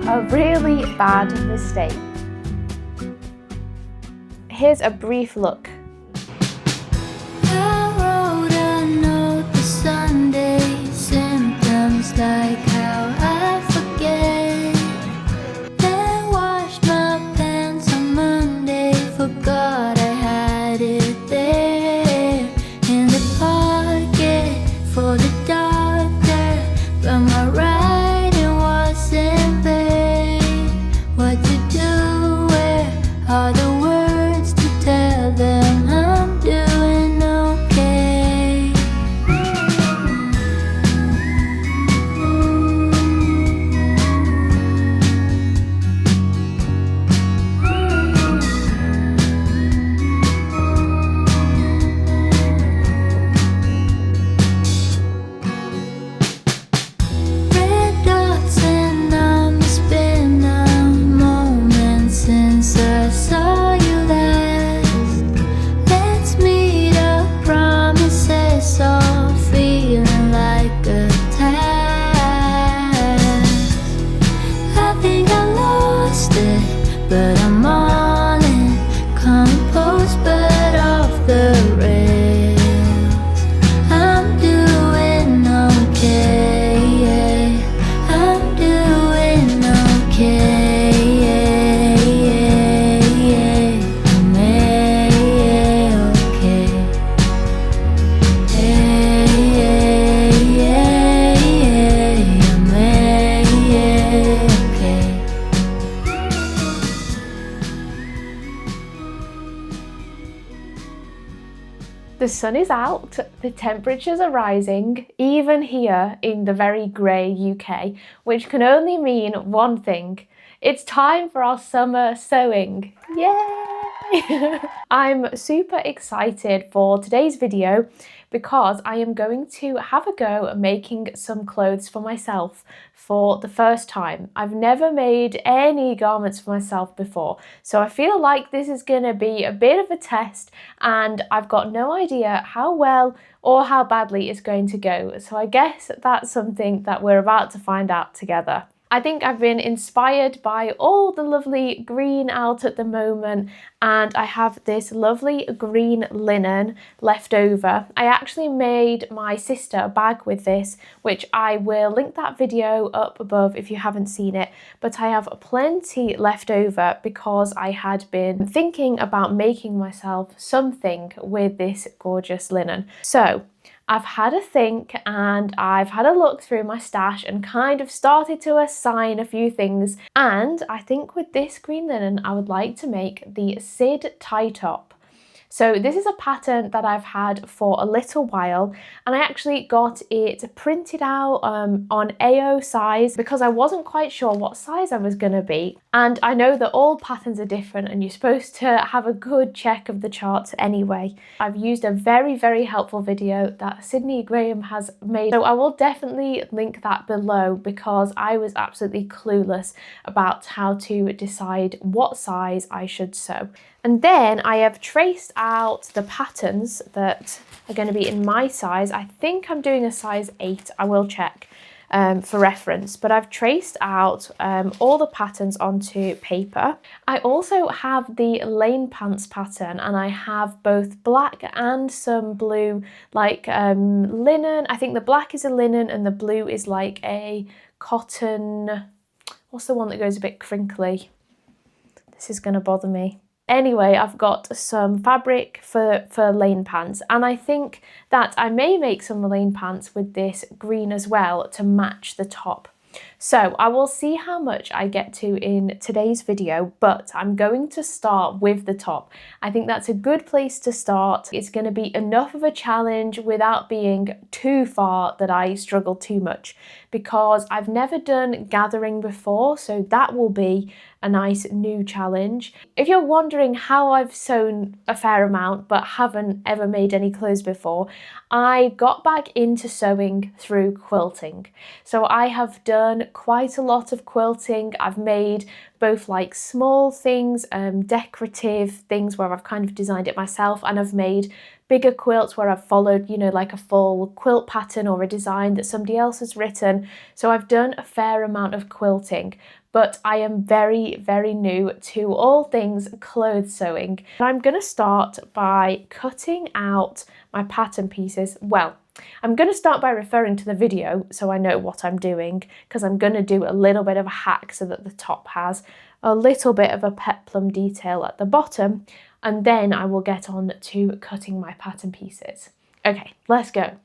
a really bad mistake. Here's a brief look. I wrote a note to Sunday, symptoms like how I forget. Then washed my pants on Monday, forgot I had it there in the pocket for the doctor, but my writing wasn't bad. What to do? Where are the words to tell them I'm doing okay? Red dots and it's been a moment since I saw you last. Let's meet up, promises all feeling like a task. I think I lost it, but I'm all in, composed but off the rails. I'm doing okay, I'm doing okay, I'm okay, I'm okay. The sun is out, the temperatures are rising, even here in the very grey UK, which can only mean one thing. It's time for our summer sewing. Yay! I'm super excited for today's video because I am going to have a go at making some clothes for myself for the first time. I've never made any garments for myself before, so I feel like this is going to be a bit of a test and I've got no idea how well or how badly it's going to go. So I guess that's something that we're about to find out together. I think I've been inspired by all the lovely green out at the moment, and I have this lovely green linen left over. I actually made my sister a bag with this, which I will link that video up above if you haven't seen it, but I have plenty left over because I had been thinking about making myself something with this gorgeous linen. So I've had a think and I've had a look through my stash and kind of started to assign a few things, and I think with this green linen I would like to make the Sid tie top. So this is a pattern that I've had for a little while, and I actually got it printed out on AO size because I wasn't quite sure what size I was going to be. And I know that all patterns are different and you're supposed to have a good check of the charts anyway. I've used a very, very helpful video that Sydney Graham has made, so I will definitely link that below because I was absolutely clueless about how to decide what size I should sew. And then I have traced out the patterns that are going to be in my size. I think I'm doing a size 8, I will check for reference, but I've traced out all the patterns onto paper. I also have the lane pants pattern, and I have both black and some blue, like linen. I think the black is a linen and the blue is like a cotton. What's the one that goes a bit crinkly? This is going to bother me. Anyway, I've got some fabric for lane pants, and I think that I may make some lane pants with this green as well to match the top. So I will see how much I get to in today's video, but I'm going to start with the top. I think that's a good place to start. It's going to be enough of a challenge without being too far that I struggle too much, because I've never done gathering before, so that will be a nice new challenge. If you're wondering how I've sewn a fair amount but haven't ever made any clothes before, I got back into sewing through quilting. So I have done quite a lot of quilting. I've made both like small things, decorative things where I've kind of designed it myself, and I've made bigger quilts where I've followed, you know, like a full quilt pattern or a design that somebody else has written. So I've done a fair amount of quilting, but I am very, very new to all things clothes sewing. I'm going to start by cutting out my pattern pieces. Well, I'm going to start by referring to the video so I know what I'm doing, because I'm going to do a little bit of a hack so that the top has a little bit of a peplum detail at the bottom, and then I will get on to cutting my pattern pieces. Okay, let's go.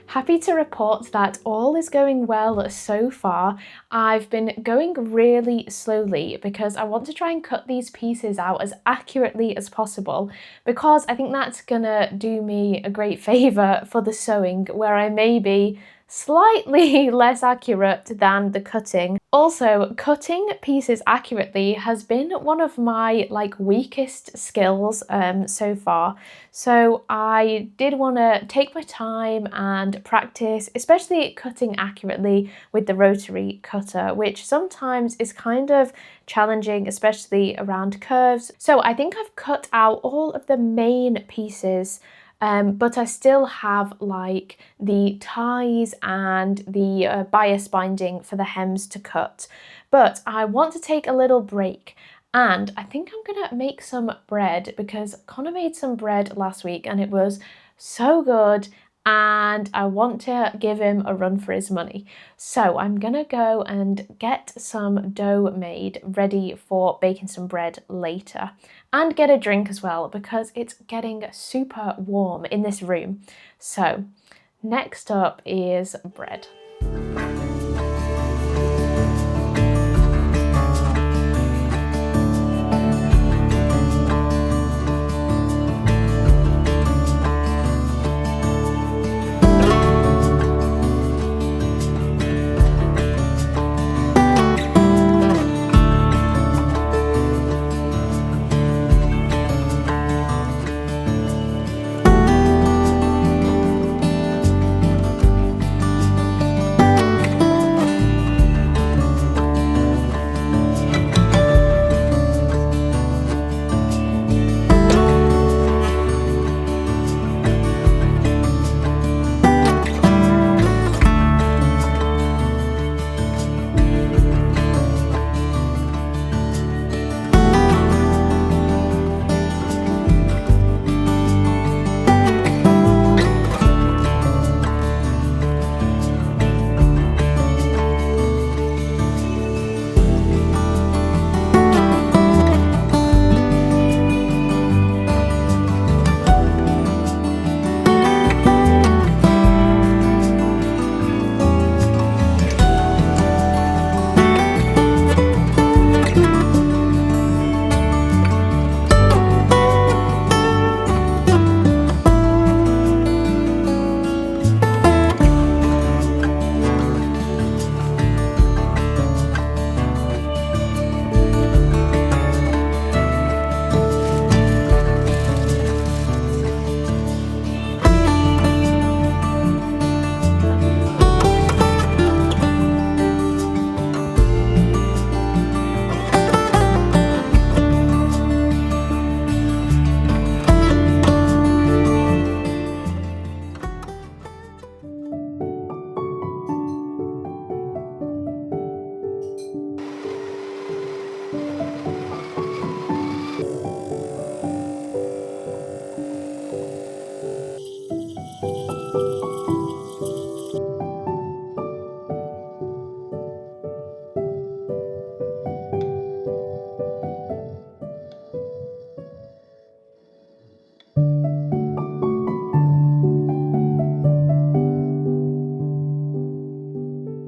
Happy to report that all is going well so far. I've been going really slowly because I want to try and cut these pieces out as accurately as possible, because I think that's gonna do me a great favour for the sewing, where I may be slightly less accurate than the cutting. Also, cutting pieces accurately has been one of my weakest skills so far. So I did want to take my time and practice, especially cutting accurately with the rotary cutter, which sometimes is kind of challenging, especially around curves. So I think I've cut out all of the main pieces, but I still have the ties and the bias binding for the hems to cut. But I want to take a little break, and I think I'm gonna make some bread, because Connor made some bread last week and it was so good, and I want to give him a run for his money. So I'm gonna go and get some dough made ready for baking some bread later, and get a drink as well, because it's getting super warm in this room. So next up is bread.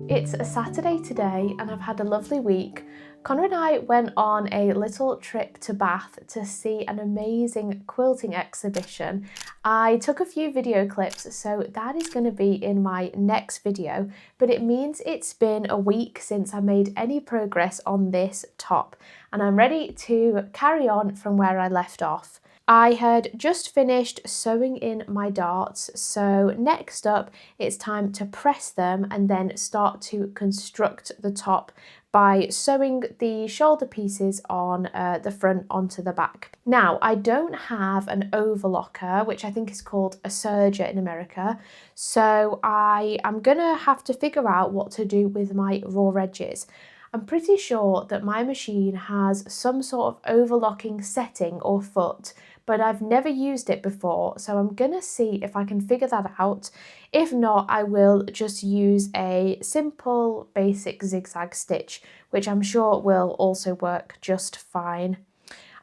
It's a Saturday today and I've had a lovely week. Connor and I went on a little trip to Bath to see an amazing quilting exhibition. I took a few video clips, so that is going to be in my next video, but it means it's been a week since I made any progress on this top, and I'm ready to carry on from where I left off. I had just finished sewing in my darts, so next up it's time to press them and then start to construct the top by sewing the shoulder pieces on the front onto the back. Now, I don't have an overlocker, which I think is called a serger in America, so I am gonna have to figure out what to do with my raw edges. I'm pretty sure that my machine has some sort of overlocking setting or foot, but I've never used it before, so I'm gonna see if I can figure that out. If not, I will just use a simple basic zigzag stitch, which I'm sure will also work just fine.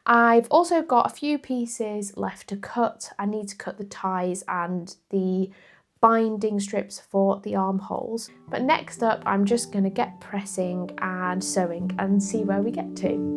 I've also got a few pieces left to cut. I need to cut the ties and the binding strips for the armholes. But next up, I'm just going to get pressing and sewing and see where we get to.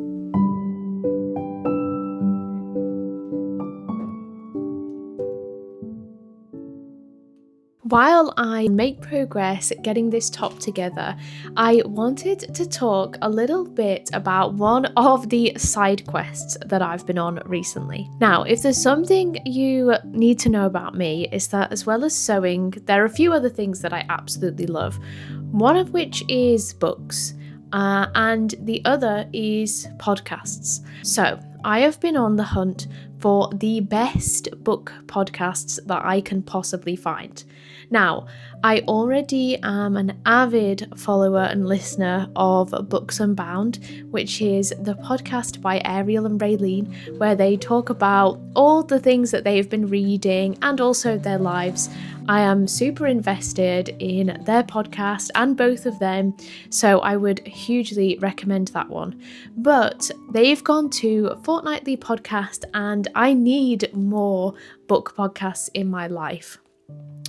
While I make progress getting this top together, I wanted to talk a little bit about one of the side quests that I've been on recently. Now, if there's something you need to know about me, is that as well as sewing, there are a few other things that I absolutely love. One of which is books, and the other is podcasts. So, I have been on the hunt for the best book podcasts that I can possibly find. Now, I already am an avid follower and listener of Books Unbound, which is the podcast by Ariel and Raylene, where they talk about all the things that they've been reading and also their lives. I am super invested in their podcast and both of them, so I would hugely recommend that one. But they've gone to fortnightly podcast and I need more book podcasts in my life.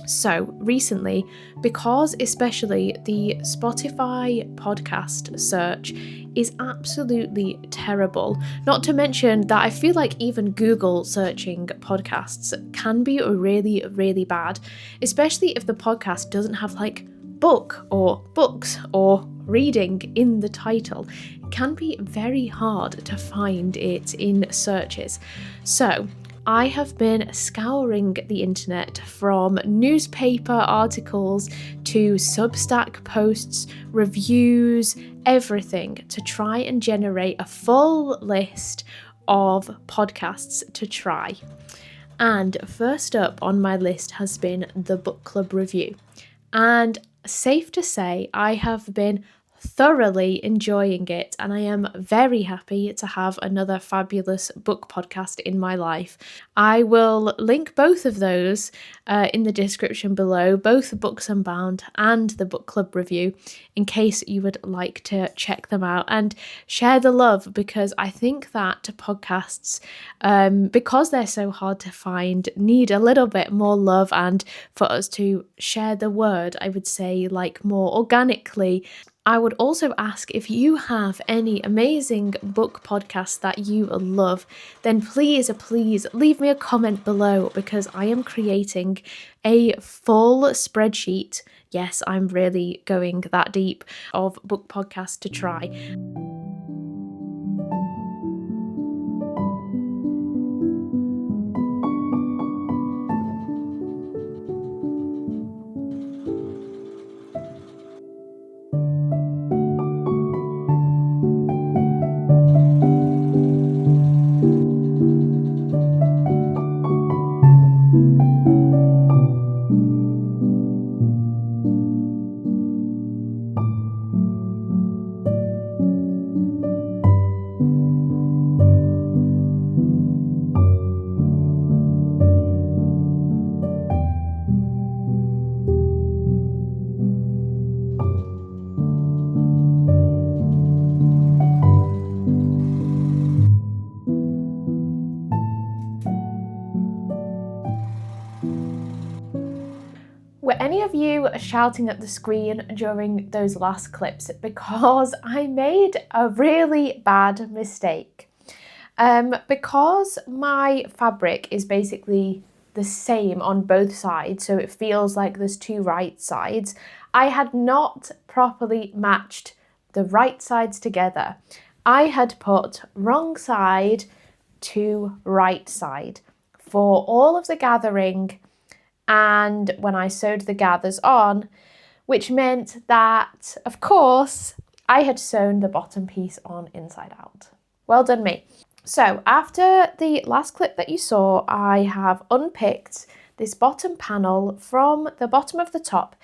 So recently, because especially the Spotify podcast search is absolutely terrible, not to mention that I feel like even Google searching podcasts can be really, really bad, especially if the podcast doesn't have like book or books or reading in the title. It can be very hard to find it in searches. So I have been scouring the internet from newspaper articles to Substack posts, reviews, everything to try and generate a full list of podcasts to try. And first up on my list has been the Book Club Review. And safe to say, I have been thoroughly enjoying it, and I am very happy to have another fabulous book podcast in my life. I will link both of those in the description below, both the Books Unbound and the Book Club Review, in case you would like to check them out and share the love, because I think that podcasts, because they're so hard to find, need a little bit more love, and for us to share the word, I would say, like more organically. I would also ask if you have any amazing book podcasts that you love, then please leave me a comment below, because I am creating a full spreadsheet. Yes, I'm really going that deep of book podcasts to try. Were any of you shouting at the screen during those last clips? Because I made a really bad mistake. Because my fabric is basically the same on both sides, so it feels like there's two right sides, I had not properly matched the right sides together. I had put wrong side to right side for all of the gathering and when I sewed the gathers on, which meant that, of course, I had sewn the bottom piece on inside out. Well done me. So after the last clip that you saw, I have unpicked this bottom panel from the bottom of the top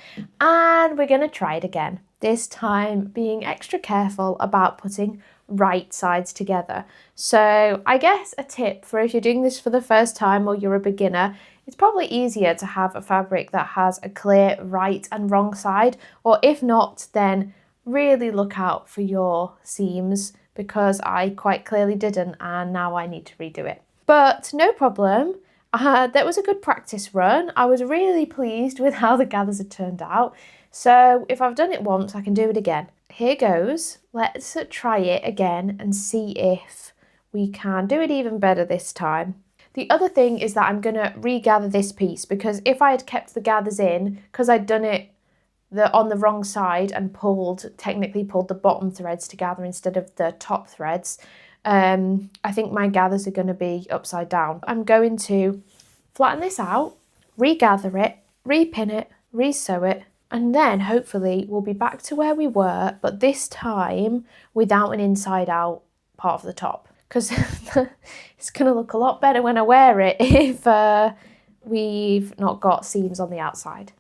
and we're going to try it again. This time being extra careful about putting right sides together. So I guess a tip for if you're doing this for the first time or you're a beginner, it's probably easier to have a fabric that has a clear right and wrong side, or if not, then really look out for your seams because I quite clearly didn't and now I need to redo it. But no problem. That was a good practice run. I was really pleased with how the gathers had turned out. So if I've done it once, I can do it again. Here goes. Let's try it again and see if we can do it even better this time. The other thing is that I'm going to regather this piece because if I had kept the gathers in, because I'd done it on the wrong side and technically pulled the bottom threads together instead of the top threads, I think my gathers are going to be upside down. I'm going to flatten this out, regather it, repin it, resew it, and then hopefully we'll be back to where we were, but this time without an inside out part of the top. Because it's going to look a lot better when I wear it if we've not got seams on the outside.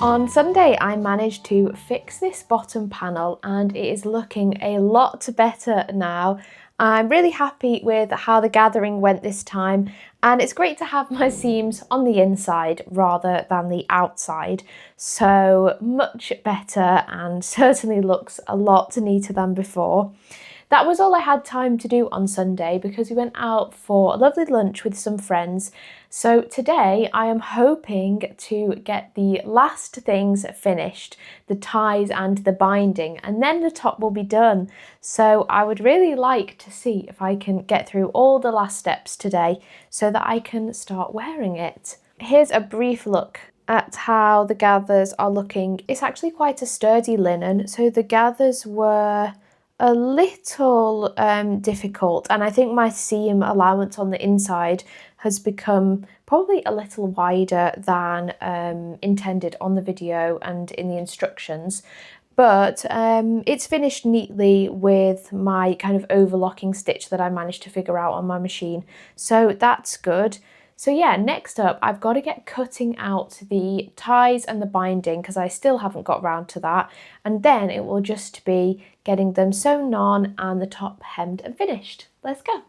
On Sunday, I managed to fix this bottom panel and it is looking a lot better now. I'm really happy with how the gathering went this time, and it's great to have my seams on the inside rather than the outside. So much better and certainly looks a lot neater than before. That was all I had time to do on Sunday because we went out for a lovely lunch with some friends. So today I am hoping to get the last things finished, the ties and the binding, and then the top will be done. So I would really like to see if I can get through all the last steps today so that I can start wearing it. Here's a brief look at how the gathers are looking. It's actually quite a sturdy linen, so the gathers were a little difficult, and I think my seam allowance on the inside has become probably a little wider than intended on the video and in the instructions, but it's finished neatly with my kind of overlocking stitch that I managed to figure out on my machine, so that's good. So yeah, next up I've got to get cutting out the ties and the binding because I still haven't got round to that, and then it will just be getting them sewn on and the top hemmed and finished. Let's go.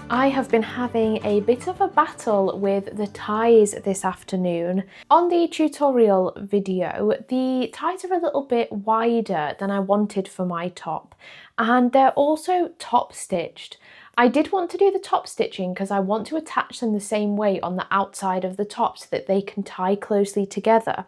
I have been having a bit of a battle with the ties this afternoon. On the tutorial video, the ties are a little bit wider than I wanted for my top, and they're also top stitched. I did want to do the top stitching because I want to attach them the same way on the outside of the top so that they can tie closely together.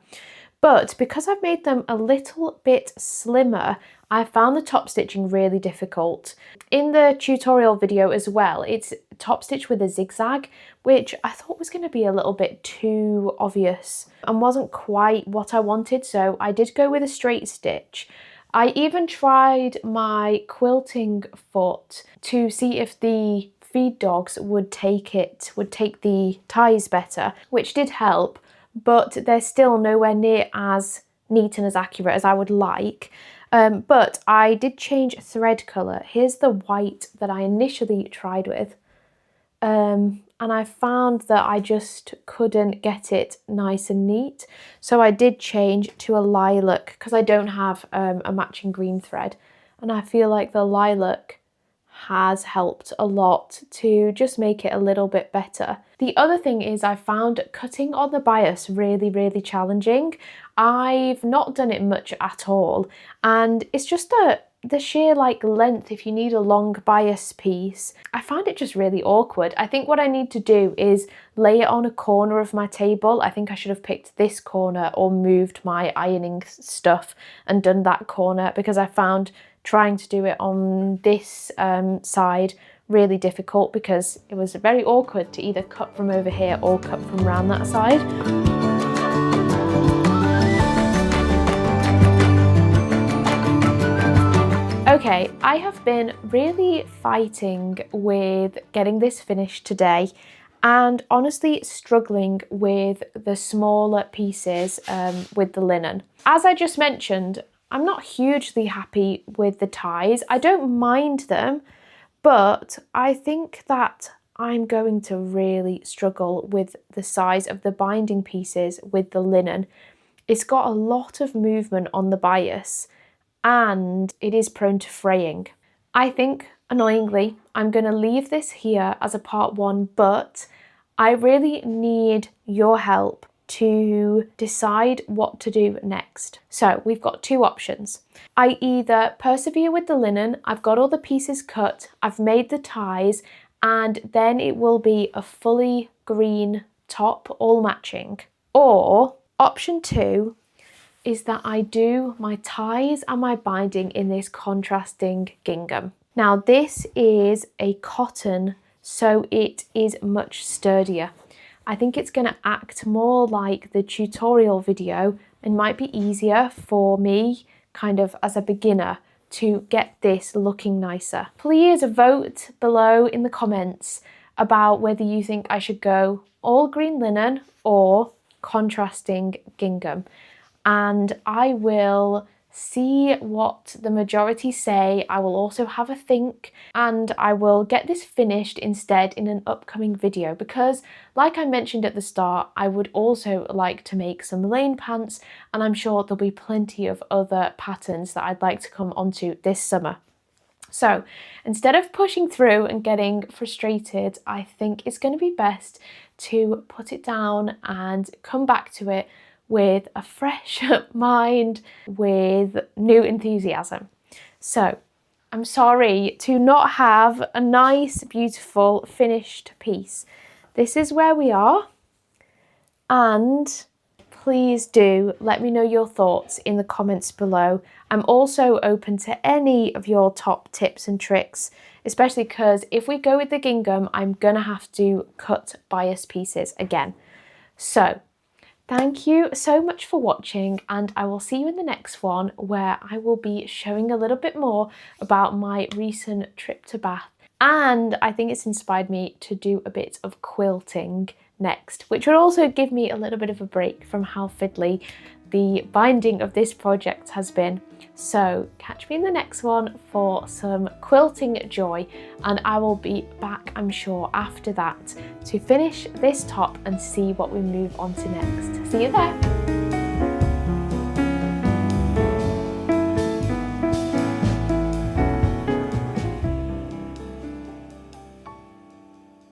But because I've made them a little bit slimmer, I found the top stitching really difficult. In the tutorial video as well, it's top stitch with a zigzag, which I thought was going to be a little bit too obvious and wasn't quite what I wanted, so I did go with a straight stitch. I even tried my quilting foot to see if the feed dogs would take the ties better, which did help, but they're still nowhere near as neat and as accurate as I would like. But I did change thread colour. Here's the white that I initially tried with. And I found that I just couldn't get it nice and neat. So I did change to a lilac because I don't have a matching green thread. And I feel like the lilac has helped a lot to just make it a little bit better. The other thing is I found cutting on the bias really, really challenging. I've not done it much at all, and it's just the sheer length. If you need a long bias piece, I found it just really awkward. I think what I need to do is lay it on a corner of my table. I think I should have picked this corner or moved my ironing stuff and done that corner, because I found trying to do it on this side really difficult, because it was very awkward to either cut from over here or cut from around that side. Okay, I have been really fighting with getting this finished today, and honestly struggling with the smaller pieces with the linen. As I just mentioned, I'm not hugely happy with the ties. I don't mind them, but I think that I'm going to really struggle with the size of the binding pieces with the linen. It's got a lot of movement on the bias and it is prone to fraying. I think, annoyingly, I'm going to leave this here as a part 1, but I really need your help to decide what to do next. So we've got 2 options. I either persevere with the linen, I've got all the pieces cut, I've made the ties, and then it will be a fully green top, all matching. Or option 2 is that I do my ties and my binding in this contrasting gingham. Now this is a cotton, so it is much sturdier. I think it's going to act more like the tutorial video and might be easier for me, kind of as a beginner, to get this looking nicer. Please vote below in the comments about whether you think I should go all green linen or contrasting gingham, and I will see what the majority say. I will also have a think, and I will get this finished instead in an upcoming video, because like I mentioned at the start, I would also like to make some lane pants, and I'm sure there'll be plenty of other patterns that I'd like to come onto this summer. So instead of pushing through and getting frustrated, I think it's going to be best to put it down and come back to it with a fresh mind, with new enthusiasm. So I'm sorry to not have a nice, beautiful, finished piece. This is where we are, and please do let me know your thoughts in the comments below. I'm also open to any of your top tips and tricks, especially because if we go with the gingham, I'm gonna have to cut bias pieces again. So thank you so much for watching, and I will see you in the next one, where I will be showing a little bit more about my recent trip to Bath. And I think it's inspired me to do a bit of quilting next, which would also give me a little bit of a break from how fiddly the binding of this project has been. So catch me in the next one for some quilting joy, and I will be back, I'm sure, after that to finish this top and see what we move on to next. See you there.